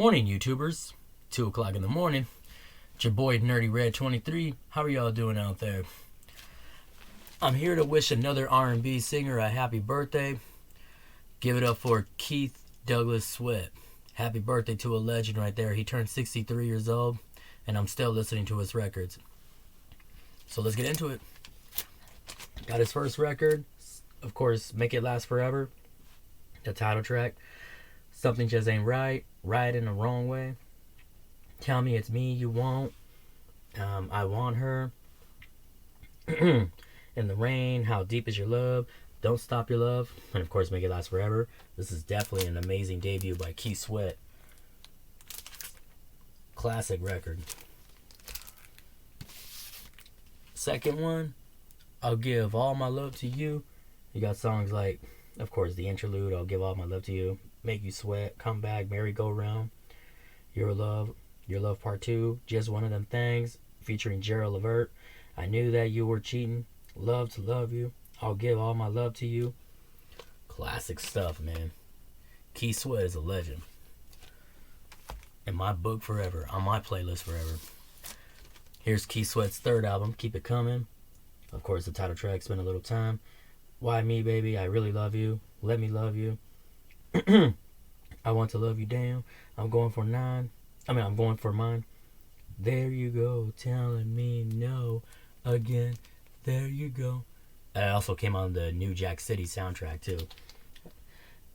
Morning, YouTubers. 2 o'clock in the morning. It's your boy Nerdy Red 23. How are y'all doing out there? I'm here to wish another R&B singer a happy birthday. Give it up for Keith Douglas Sweat. Happy birthday to a legend right there. He turned 63 years old, and I'm still listening to his records. So let's get into it. Got his first record, of course, Make It Last Forever. The title track. Something Just Ain't Right. Right in the Wrong Way. Tell Me It's Me You Want. I Want Her. In the Rain. How Deep Is Your Love. Don't Stop Your Love. And of course, Make It Last Forever. This is definitely an amazing debut by Keith Sweat. Classic record. Second one, I'll Give All My Love to You. You got songs like, of course, the interlude, I'll Give All My Love to You. Make You Sweat, Come Back, Merry Go Round, Your Love Part 2, Just One of Them Things, featuring Gerald Levert. I Knew That You Were Cheating, Love to Love You, I'll Give All My Love to You. Classic stuff, man. Keith Sweat is a legend. In my book forever, on my playlist forever. Here's Keith Sweat's third album, Keep It Coming. Of course, the title track, Spend a Little Time. Why Me, Baby, I Really Love You, Let Me Love You. I Want to Love You Down. I'm going for mine. There you go, telling me no again. There you go. It also came on the New Jack City soundtrack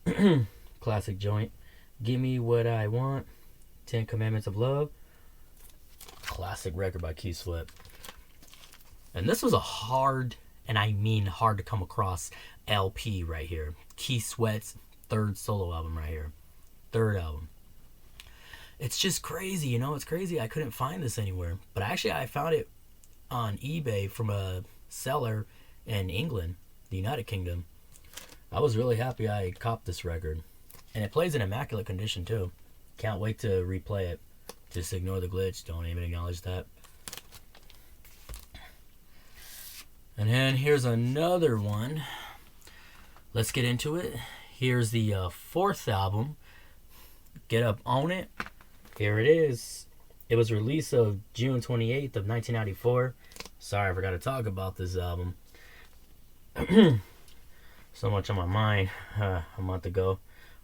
too. Classic joint. Give Me What I Want. 10 Commandments of Love. Classic record by Keith Sweat. And this was a hard, and I mean hard to come across LP right here. Keith Sweat's third solo album right here. Third album. It's just crazy, you know? It's crazy. I couldn't find this anywhere. But actually, I found it on eBay from a seller in England, the United Kingdom. I was really happy I copped this record. And it plays in immaculate condition, too. Can't wait to replay it. Just ignore the glitch. Don't even acknowledge that. And then here's another one. Let's get into it. Here's the fourth album, Get Up On It. Here it is. It was released of June 28th of 1994. Sorry, I forgot to talk about this album. So much on my mind a month ago.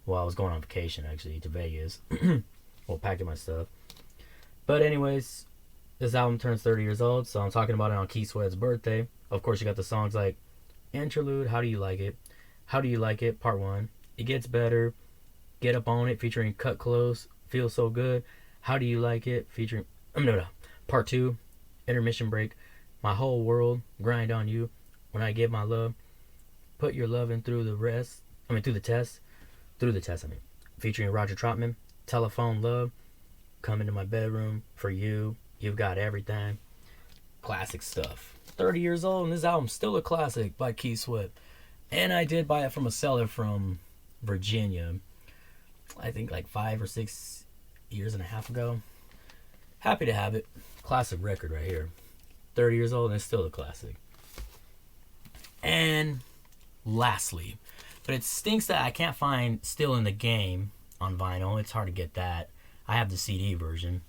Well, I was going on vacation, actually, to Vegas. Well, packing my stuff. But anyways, this album turns 30 years old, so I'm talking about it on Keith Sweat's birthday. Of course, you got the songs like Interlude, How Do You Like It? How Do You Like It? Part 1. It Gets Better. Get Up On It, featuring Cut Close. Feel So Good. How Do You Like It? Featuring... Part 2. Intermission Break. My Whole World. Grind On You. When I Give My Love. Put Your Lovin' Through the Test. Featuring Roger Troutman. Telephone Love. Come Into My Bedroom. For You. You've Got Everything. Classic stuff. 30 years old, and this album's still a classic by Keith Sweat. And I did buy it from a seller from Virginia, I think like 5 or 6 years and a half ago. Happy to have it. Classic record right here. 30 years old and it's still a classic. And lastly, but it stinks that I can't find Still in the Game on vinyl. It's hard to get that. I have the CD version.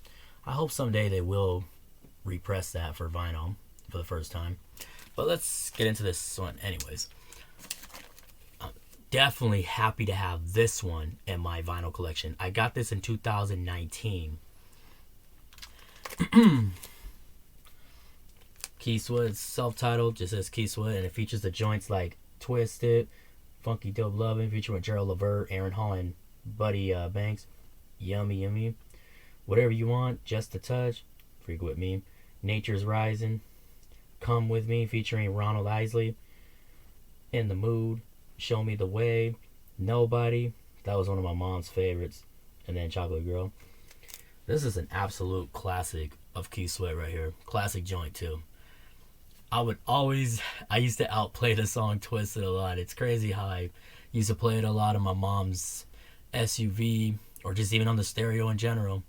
I hope someday they will repress that for vinyl for the first time. But let's get into this one anyways. Definitely happy to have this one in my vinyl collection. I got this in 2019. Keith Sweat, self-titled, just says Keith Sweat, and it features the joints like Twisted, Funky Dope Lovin', featuring Gerald Levert, Aaron Hall, and Buddy Banks. Yummy Yummy. Whatever You Want, Just a Touch, Freak With Me. Nature's Rising, Come With Me, featuring Ronald Isley. In the Mood, Show Me the Way, Nobody. That was one of my mom's favorites. And then Chocolate Girl. This is an absolute classic of Keith Sweat right here. Classic joint too. I used to outplay the song Twisted a lot. It's crazy how I used to play it a lot on my mom's SUV or just even on the stereo in general.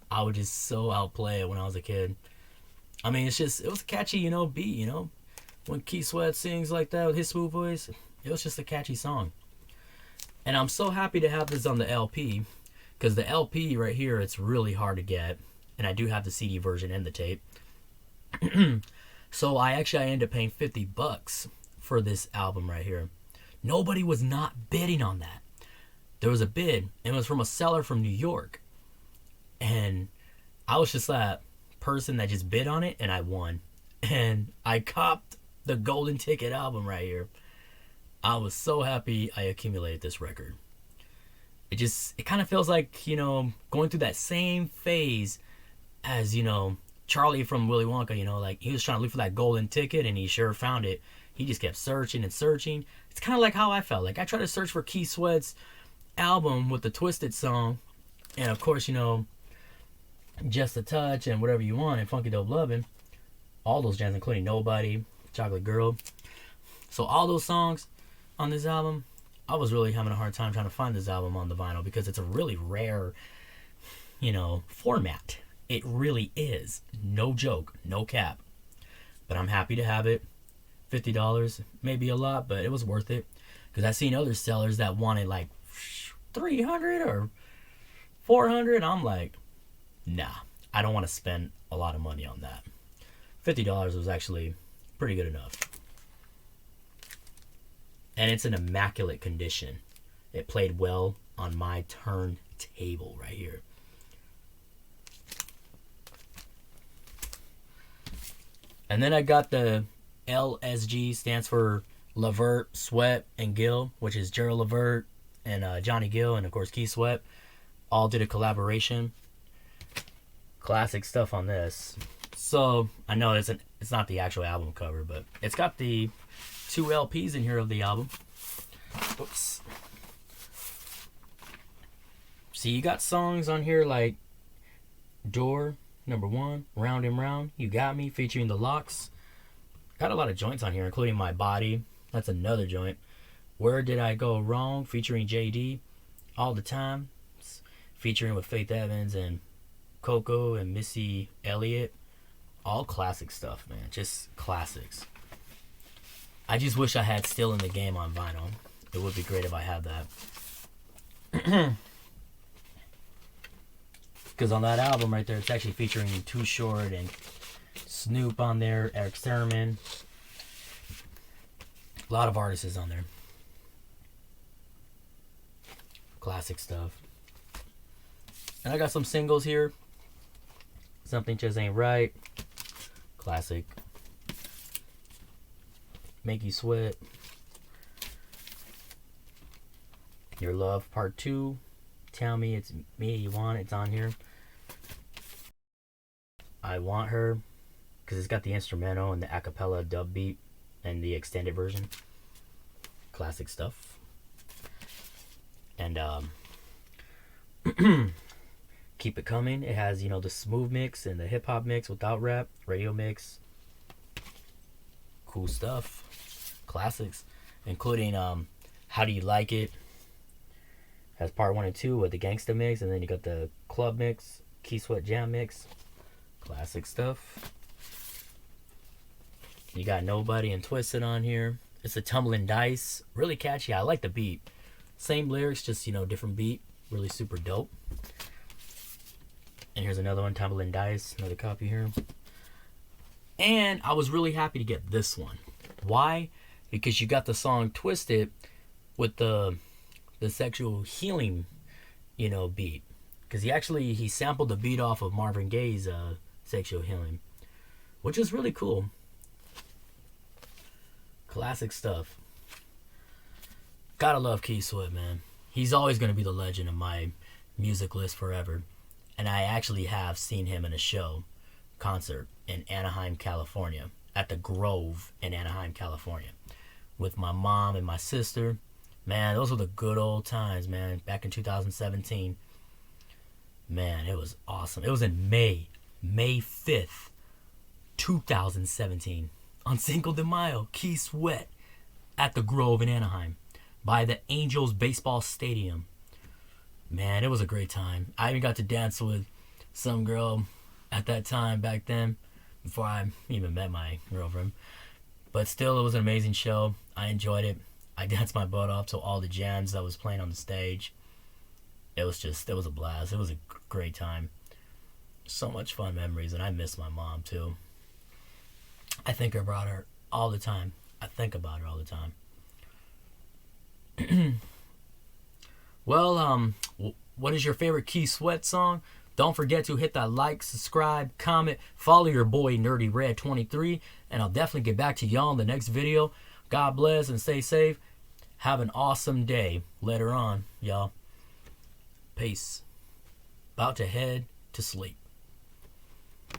I would just so outplay it when I was a kid. I mean, it was a catchy, beat, When Keith Sweat sings like that with his smooth voice, it was just a catchy song. And I'm so happy to have this on the LP. Because the LP right here, it's really hard to get. And I do have the CD version and the tape. So I ended up paying $50 for this album right here. Nobody was not bidding on that. There was a bid, and it was from a seller from New York. And I was just that person that just bid on it, and I won. And I copped the Golden Ticket album right here. I was so happy I accumulated this record. It kind of feels like, going through that same phase as, Charlie from Willy Wonka, like he was trying to look for that golden ticket and he sure found it. He just kept searching and searching. It's kind of like how I felt. Like I tried to search for Keith Sweat's album with the Twisted song. And of course, Just a Touch and Whatever You Want and Funky Dope Lovin'. All those jams, including Nobody, Chocolate Girl. So all those songs on this album, I was really having a hard time trying to find this album on the vinyl because it's a really rare, format. It really is. No joke. No cap. But I'm happy to have it. $50. Maybe a lot, but it was worth it. Because I've seen other sellers that wanted like $300 or $400. I'm like, nah. I don't want to spend a lot of money on that. $50 was actually pretty good enough. And it's in immaculate condition. It played well on my turntable right here. And then I got the LSG, stands for Levert, Sweat, and Gill, which is Gerald Levert and Johnny Gill, and of course Keith Sweat. All did a collaboration. Classic stuff on this. So I know it's not the actual album cover, but it's got the 2 LPs in here of the album. Oops. See, you got songs on here like Door, Number 1, Round and Round, You Got Me, featuring the Lox. Got a lot of joints on here, including My Body. That's another joint. Where Did I Go Wrong, featuring JD. All the Time, featuring with Faith Evans and Coco and Missy Elliott. All classic stuff, man. Just classics. I just wish I had Still in the Game on vinyl. It would be great if I had that. Because on that album right there, it's actually featuring Too Short and Snoop on there, Eric Sermon. A lot of artists on there. Classic stuff. And I got some singles here. Something Just Ain't Right. Classic. Make You Sweat. Your Love Part 2. Tell Me It's Me You Want. It's on here. I Want Her, because it's got the instrumental and the acapella dub beat and the extended version. Classic stuff. And Keep It Coming. It has, the smooth mix and the hip hop mix without rap, radio mix. Cool stuff. Classics, including How Do You Like It. Has part 1 and 2 with the gangsta mix, and then you got the club mix, Keith Sweat jam mix. Classic stuff. You got Nobody and Twisted on here. It's a Tumbling Dice. Really catchy. I like the beat. Same lyrics, just, different beat. Really super dope. And here's another one, Tumbling Dice. Another copy here. And I was really happy to get this one. Why? Because you got the song Twisted with the sexual healing, beat. Because he sampled the beat off of Marvin Gaye's Sexual Healing, which is really cool. Classic stuff. Gotta love Keith Sweat, man. He's always going to be the legend of my music list forever. And I actually have seen him in a concert in Anaheim, California, at the Grove in Anaheim, California, with my mom and my sister. Man, those were the good old times, man. Back in 2017. Man, it was awesome. It was in May 5th, 2017. On Cinco de Mayo, Keith Sweat at the Grove in Anaheim by the Angels Baseball Stadium. Man, it was a great time. I even got to dance with some girl at that time back then, before I even met my girlfriend. But still, it was an amazing show. I enjoyed it. I danced my butt off to all the jams that was playing on the stage. it was a blast. It was a great time. So much fun memories, and I miss my mom too. I think about her all the time. I think about her all the time. Well, what is your favorite Keith Sweat song? Don't forget to hit that like, subscribe, comment, follow your boy Nerdy Red 23, and I'll definitely get back to y'all in the next video. God bless and stay safe. Have an awesome day later on, y'all. Peace. About to head to sleep.